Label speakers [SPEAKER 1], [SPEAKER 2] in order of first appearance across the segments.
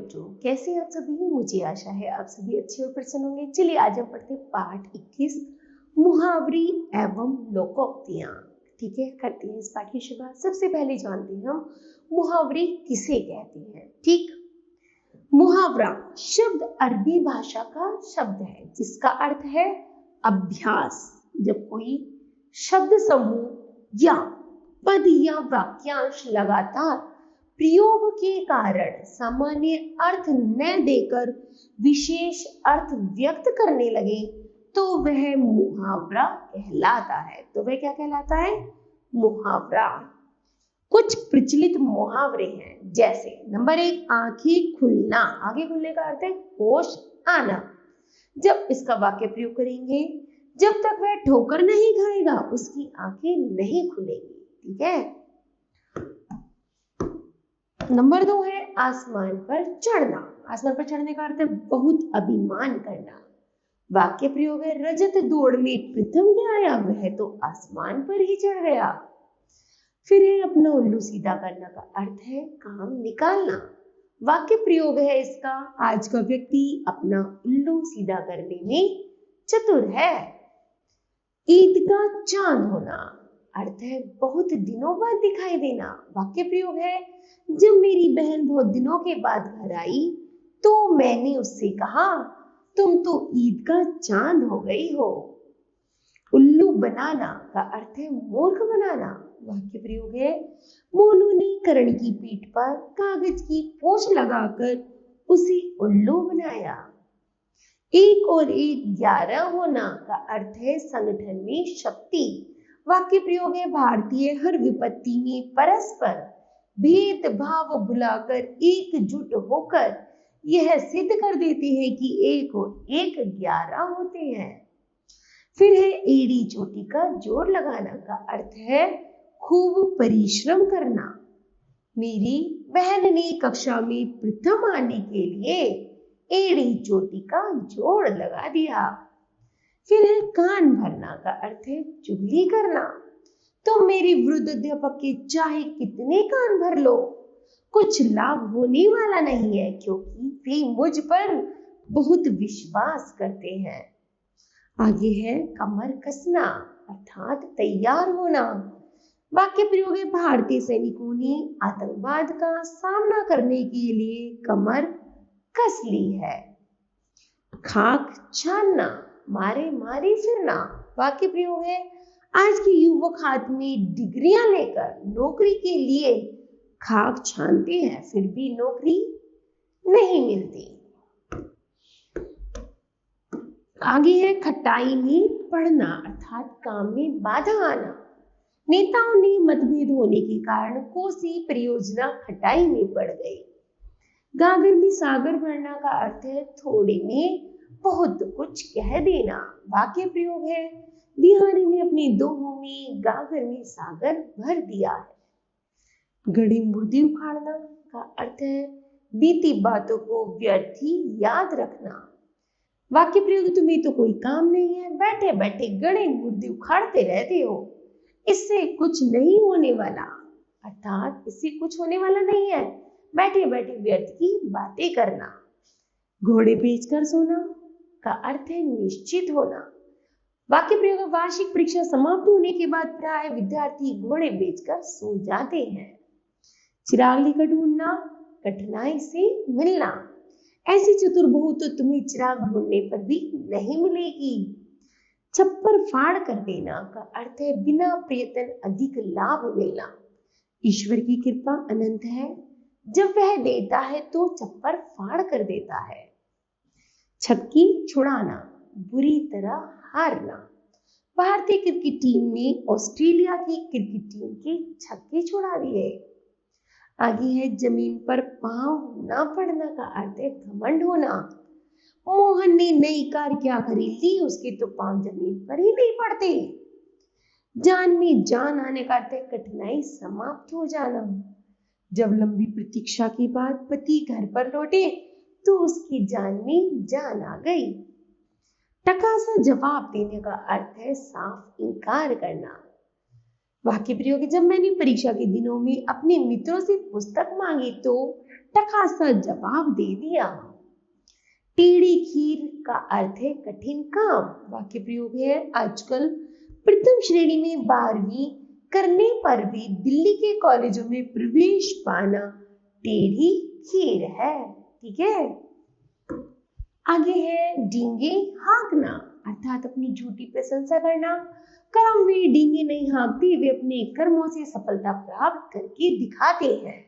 [SPEAKER 1] बच्चों, कैसे हैं आप सभी। मुझे आशा है आप सभी अच्छे और प्रसन्न होंगे। चलिए आज हम पढ़ते हैं पाठ 21 मुहावरे एवं लोकोक्तियां। ठीक है, करते हैं इस पाठ की शुरुआत। सबसे पहले जानते हैं हम मुहावरे किसे कहते हैं। ठीक, मुहावरा शब्द अरबी भाषा का शब्द है जिसका अर्थ है अभ्यास। जब कोई शब्द समूह या पद या वाक्यांश लगातार प्रयोग के कारण सामान्य अर्थ न देकर विशेष अर्थ व्यक्त करने लगे तो वह मुहावरा कहलाता है। तो वह क्या कहलाता है? मुहावरा। कुछ प्रचलित मुहावरे हैं, जैसे नंबर 1, आंखें खुलना। आंखें खुलने का अर्थ है होश आना। जब इसका वाक्य प्रयोग करेंगे, जब तक वह ठोकर नहीं खाएगा उसकी आंखें नहीं खुलेंगी। ठीक है। नंबर 2 है आसमान पर चढ़ना। आसमान पर चढ़ने का अर्थ है बहुत अभिमान करना। वाक्य प्रयोग है रजत दौड़ में प्रथम क्या आया, वह तो आसमान पर ही चढ़ गया। फिर है अपना उल्लू सीधा करना का अर्थ है काम निकालना। वाक्य प्रयोग है इसका, आज का व्यक्ति अपना उल्लू सीधा करने में चतुर है। ईद का चांद होना, अर्थ है बहुत दिनों बाद दिखाई देना। वाक्य प्रयोग है जब मेरी बहन बहुत दिनों के बाद घर आई तो मैंने उससे कहा तुम तो ईद का चांद हो गई हो। उल्लू बनाना का अर्थ है मूर्ख बनाना। वाक्य प्रयोग है मोनू ने करण की पीठ पर कागज की पोंछ लगाकर उसे उल्लू बनाया। 1 और 1 11 होना का अर्थ है संगठन में शक्ति। वाक्य प्रयोग है भारतीय हर विपत्ति में परस्पर भेदभाव भुलाकर एकजुट होकर यह सिद्ध कर देते हैं कि 1 और 1 11 होते हैं। फिर है एड़ी चोटी का जोड़ लगाना का अर्थ है खूब परिश्रम करना। मेरी बहन ने कक्षा में प्रथम आने के लिए एड़ी चोटी का जोड़ लगा दिया। फिर है कान भरना का अर्थ है चुगली करना। तो मेरे वृद्ध अध्यापक के चाहे कितने कान भर लो कुछ लाभ होने वाला नहीं है, क्योंकि वे मुझ पर बहुत विश्वास करते हैं। आगे है कमर कसना अर्थात तैयार होना। वाक्य प्रयोग है भारतीय सैनिकों ने आतंकवाद का सामना करने के लिए कमर कस ली है। खाक छानना मारे मारे फिरना। वाक्य प्रयोग है आज के युवक हाथ में डिग्रियां लेकर नौकरी के लिए खाक छानते हैं, फिर भी नौकरी नहीं मिलती। आगे है खटाई में पड़ना अर्थात काम में बाधा आना। नेताओं ने मतभेद होने के कारण कोसी परियोजना खटाई में पड़ गई। गागर में सागर भरना का अर्थ है थोड़े में बहुत कुछ कह देना। वाक्य प्रयोग है बिहारी ने अपने दोहों में गागर में सागर भर दिया है। गड़ी मुर्दी उखाड़ना का अर्थ है बीती बातों को व्यर्थ ही याद रखना। वाक्य प्रयोग तुम्हें तो कोई काम नहीं है, बैठे बैठे गड़े मुर्दी उखाड़ते रहते हो, इससे कुछ नहीं होने वाला। अर्थात इससे कुछ होने वाला नहीं है, बैठे बैठे व्यर्थ की बातें करना। घोड़े बेचकर सोना का अर्थ है निश्चित होना। वाक्य प्रयोग वार्षिक परीक्षा समाप्त होने के बाद प्राय विद्यार्थी घोड़े बेचकर सो जाते हैं। चिराग लेकर ढूंढना कठिनाई से मिलना। ऐसी चतुर बहू तो तुम्हें चिराग ढूंढने पर भी नहीं मिलेगी। छप्पर फाड़ कर देना का अर्थ है बिना प्रयत्न अधिक लाभ मिलना। ईश्वर की कृपा अनंत है, जब वह देता है तो छप्पर फाड़ कर देता है। छक्की छुड़ाना बुरी तरह हारना। भारतीय क्रिकेट टीम में ऑस्ट्रेलिया की क्रिकेट टीम के छक्के छुड़ा दिए। आगे है जमीन पर पांव न पड़ना का अर्थ है घमंड होना। मोहन ने नई कार क्या खरीद ली, उसके तो पांव जमीन पर ही नहीं पड़ते। जान में जान आने का अर्थ है कठिनाई समाप्त हो जाना। जब लंबी प्रतीक्षा के बाद पति घर पर लौटे तो उसकी जान में जान आ गई। टकासा जवाब देने का अर्थ है साफ इनकार करना। वाक्य प्रयोग जब मैंने परीक्षा के दिनों में अपने मित्रों से पुस्तक मांगी तो टका सा जवाब दे दिया। टेढ़ी खीर का अर्थ है कठिन काम। वाक्य प्रयोग है आजकल प्रथम श्रेणी में 12वीं करने पर भी दिल्ली के कॉलेजों में प्रवेश पाना टेढ़ी खीर है। ठीक है, आगे है डींगे हाँकना, अर्थात अपनी झूठी प्रशंसा करना। कर्म वे डींगे नहीं हाँकते, वे अपने कर्मों से सफलता प्राप्त करके दिखाते हैं।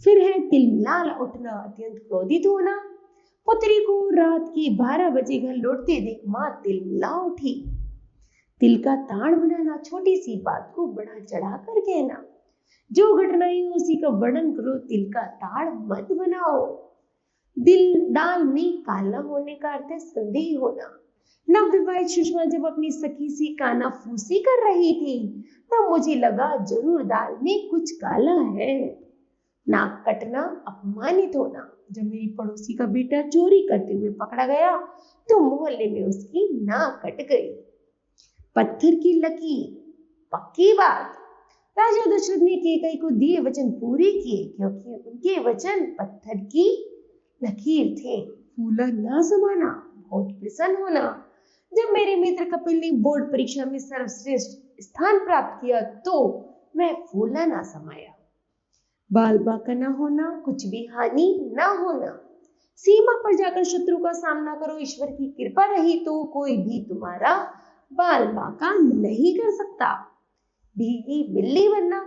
[SPEAKER 1] फिर है तिलमिला उठना, अत्यंत क्रोधित होना। पुत्री को रात के 12 बजे घर लौटते देख मां तिलमिला उठी। तिल का ताड़ बनाना, छोटी सी बात को बढ़ा चढ़ा कर कहना। जो घटनाएं उसी का वर्णन करो, तिल का ताड़ मत बनाओ। दाल में काला होने का अर्थ है संदेह होना। नवविवाहित सुषमा जब अपनी सखी से कानाफूसी कर रही थी तब मुझे लगा जरूर दाल में कुछ काला है। नाक कटना, अपमानित होना। जब मेरी पड़ोसी का बेटा चोरी करते हुए पकड़ा गया तो मोहल्ले में उसकी नाक कट गई। पत्थर की लकीर, पक्की बात। राजा दशरथ ने कैकेयी को दिए वचन पूरे किए क्योंकि उनके वचन पत्थर की लकीर थे। फूला ना समाना, बहुत प्रसन्न होना। जब मेरे मित्र कपिल ने बोर्ड परीक्षा में सर्वश्रेष्ठ स्थान प्राप्त किया तो मैं फूला ना समाया। बाल बांका ना होना, कुछ भी हानि ना होना। सीमा पर जाकर शत्रु का सामना करो, ईश्वर की कृपा रही तो कोई भी तुम्हारा बाल बांका नहीं कर सकता। भीगी बिल्ली बनना,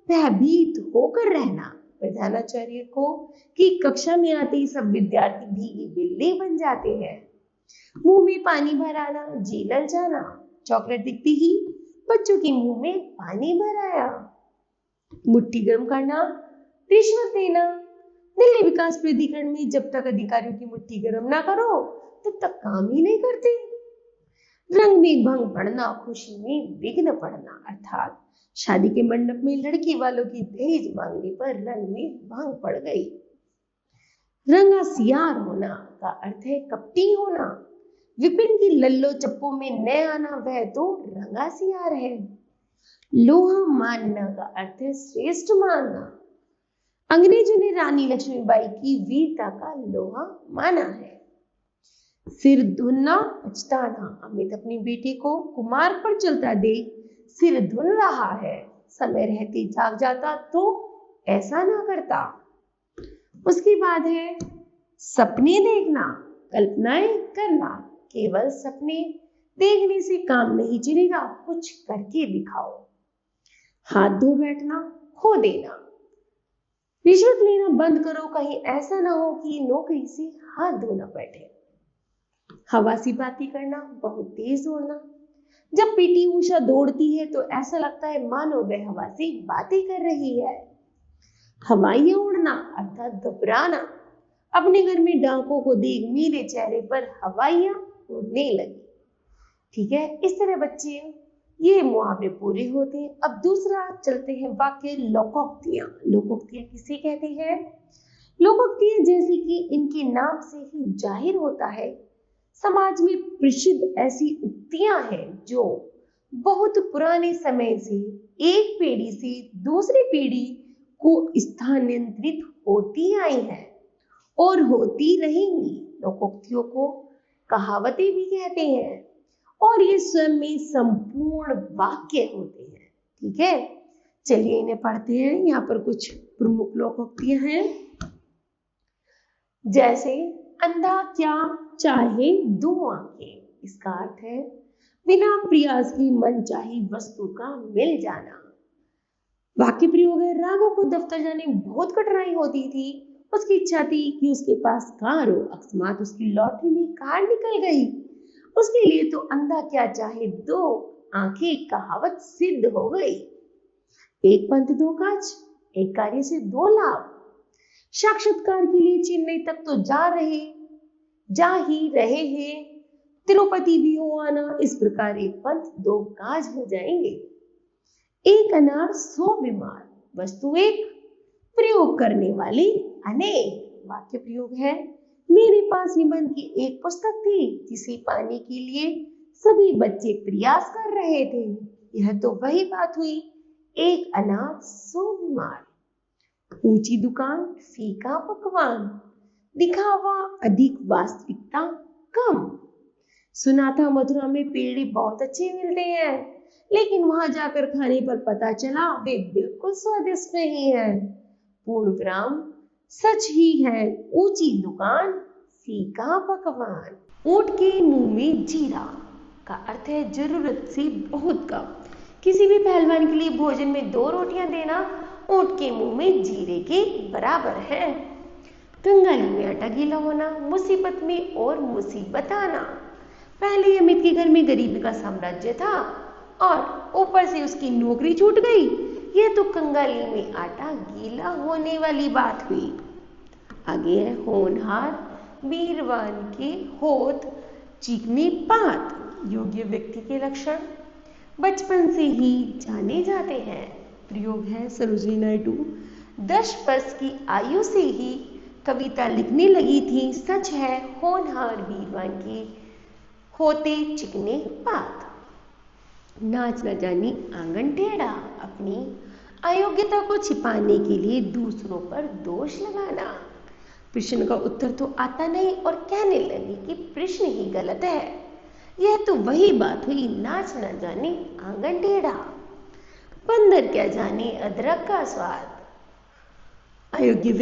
[SPEAKER 1] भयभीत होकर रहना। प्रधानाचार्य को कि कक्षा में आते ही सब विद्यार्थी भीगी बिल्ली बन जाते हैं। मुंह में पानी भर आना, जी लल जाना। चॉकलेट दिखती ही बच्चों के मुंह में पानी भर आया। मुट्ठी गर्म करना, रिश्वत देना। दिल्ली विकास प्राधिकरण में जब तक अधिकारियों की मुट्ठी गर्म ना करो तब तक काम ही नहीं करते। रंग में भंग पड़ना, खुशी में विघ्न पड़ना, अर्थात शादी के मंडप में लड़की वालों की दहेज मांगने पर रंग में भंग पड़ गई। रंगासियार होना का अर्थ है कपटी होना। विपिन की लल्लो चप्पो में न आना, वह तो रंगासियार है। लोहा मानना का अर्थ है श्रेष्ठ मानना। अंग्रेजों ने रानी लक्ष्मीबाई की वीरता का लोहा माना है। सिर धुनना, पछताना। अमित अपनी बेटी को कुमार पर चलता देख सिर धुन रहा है। समय रहते जाग जाता तो ऐसा ना करता। उसके बाद है सपने देखना, कल्पनाएं करना। केवल सपने देखने से काम नहीं चलेगा, कुछ करके दिखाओ। हाथ धो बैठना, खो देना। रिश्वत लेना बंद करो, कहीं ऐसा ना हो कि नौकरी से हाथ धोना बैठे। हवा सी बातें करना, बहुत तेज दौड़ना। जब पीटी उषा दौड़ती है तो ऐसा लगता है मानो वह हवा से बातें कर रही है। हवाइयां उड़ना अर्थात घबराना। अपने घर में डाकों को देख मेरे चेहरे पर हवाइयां उड़ने लगी। ठीक है, इस तरह बच्चे ये मुहावरे पूरे होते हैं। अब दूसरा चलते हैं वाक्य लोकोक्तियां। लोकोक्तियां किसे कहते हैं? लोकोक्तियां जैसे कि इनके नाम से ही जाहिर होता है, समाज में प्रसिद्ध ऐसी उक्तियां हैं जो बहुत पुराने समय से एक पीढ़ी से दूसरी पीढ़ी को स्थानांतरित होती आई हैं और होती रहेंगी। लोकोक्तियों को कहावतें भी कहते हैं और ये स्वयं में संपूर्ण वाक्य होते हैं। ठीक है, चलिए इन्हें पढ़ते हैं। यहाँ पर कुछ प्रमुख लोकोक्तियां हैं, जैसे अंधा क्या चाहे दो आंखें। इसका अर्थ है बिना प्रयास की मनचाही वस्तु का मिल जाना। वाक्य प्रयोग है राघव को दफ्तर जाने में बहुत कठिनाई होती थी। उसकी इच्छा थी कि उसके पास कार हो, अकस्मात उसकी लॉटरी में कार निकल गई। उसके लिए तो अंधा क्या चाहे दो आंखें कहावत सिद्ध हो गई। एक पंथ दो काज, एक कार्य से दो लाभ। साक्षात्कार के लिए चेन्नई तक तो जा ही रहे हैं, तिरुपति भी हो आना। इस प्रकार एक पंथ दो काज हो जाएंगे। एक अनार 100 बीमार, वस्तु एक, प्रयोग करने वाले अनेक। वाक्य प्रयोग है मेरे पास निबंध की एक पुस्तक थी जिसे पाने के लिए सभी बच्चे प्रयास कर रहे थे। यह तो वही बात हुई, एक अनार 100 बीमार। ऊंची दुकान, फीका पकवान, दिखावा अधिक, वास्तविकता कम। सुना था मथुरा में पेड़े बहुत अच्छे मिलते हैं, लेकिन वहां जाकर खाने पर पता चला वे बिल्कुल स्वादिष्ट नहीं है। पूर्ण विराम, सच ही है, ऊंची दुकान, फीका पकवान। ऊंट के मुंह में जीरा का अर्थ है जरूरत से बहुत कम। किसी भी पहलवान के लिए भोजन में 2 रोटियां देना ऊंट के मुंह में जीरे के बराबर है। कंगाली में आटा गीला होना, मुसीबत में और मुसीबत आना। पहले अमित के घर में गरीबी का साम्राज्य था और ऊपर से उसकी नौकरी छूट गई। यह तो कंगाली में आटा गीला होने वाली बात हुई। आगे है होनहार, बीरवान के होत, चिकनी पात। योग्य व्यक्ति के लक्षण बचपन से ही जाने जाते हैं। प्रयोग है सरोजिनी नायडू। 10 वर्ष की आयु से ही कविता लिखने लगी थी। सच है, होनहार बीरवान के होते चिकने पात। नाच न जानी आंगन टेढ़ा, अपनी अयोग्यता को छिपाने के लिए दूसरों पर दोष लगाना। प्रश्न का उत्तर तो आता नहीं और कहने लगी कि प्रश्न ही गलत है। यह तो वही बात हुई, नाच न जाने आंगन टेढ़ा। बंदर क्या जाने अदरक का स्वाद। अयोग्य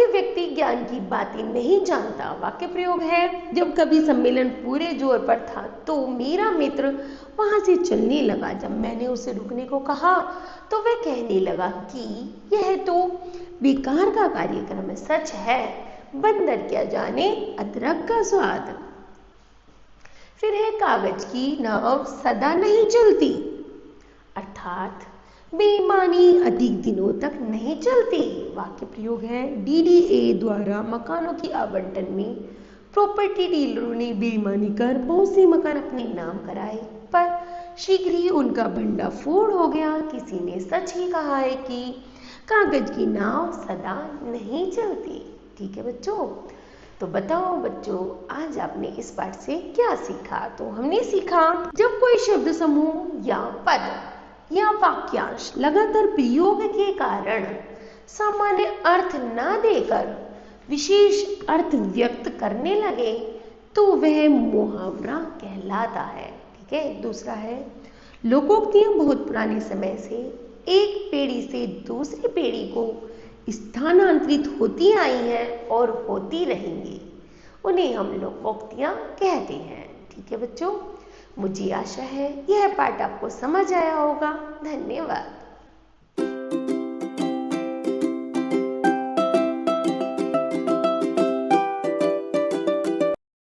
[SPEAKER 1] व्यक्ति ज्ञान की बातें नहीं जानता। वाक्य प्रयोग है, जब कभी सम्मेलन पूरे जोर पर था तो मेरा मित्र वहां से चलने लगा। जब मैंने उसे रुकने को कहा तो वह कहने लगा कि यह तो बेकार का कार्यक्रम है। सच है, बंदर क्या जाने अदरक का स्वाद। फिर है कागज की नाव सदा नहीं चलती, अर्थात बेईमानी अधिक दिनों तक नहीं चलती। वाक्य प्रयोग है, डीडीए द्वारा मकानों की आवंटन में प्रॉपर्टी डीलरों ने बेईमानी कर बहुत से मकान अपने नाम कराए, पर शीघ्र ही उनका भंडाफोड़ हो गया। किसी ने सच ही कहा है कि कागज की नाव सदा नहीं चलती। ठीक है बच्चों, तो बताओ बच्चों, आज आपने इस पाठ से क्या सीखा? तो हमने सीखा, जब कोई शब्द समूह या पद या वाक्यांश लगातार प्रयोग के कारण सामान्य अर्थ न देकर विशेष अर्थ व्यक्त करने लगे तो वह मुहावरा कहलाता है। ठीक है। दूसरा है, लोकोक्तियां बहुत पुराने समय से एक पीढ़ी से दूसरी पीढ़ी को स्थानांतरित होती आई हैं और होती रहेंगी। उन्हें हम लोकोक्तियां कहते हैं। ठीक है बच्चों, मुझे आशा है यह पाठ आपको समझ आया होगा। धन्यवाद।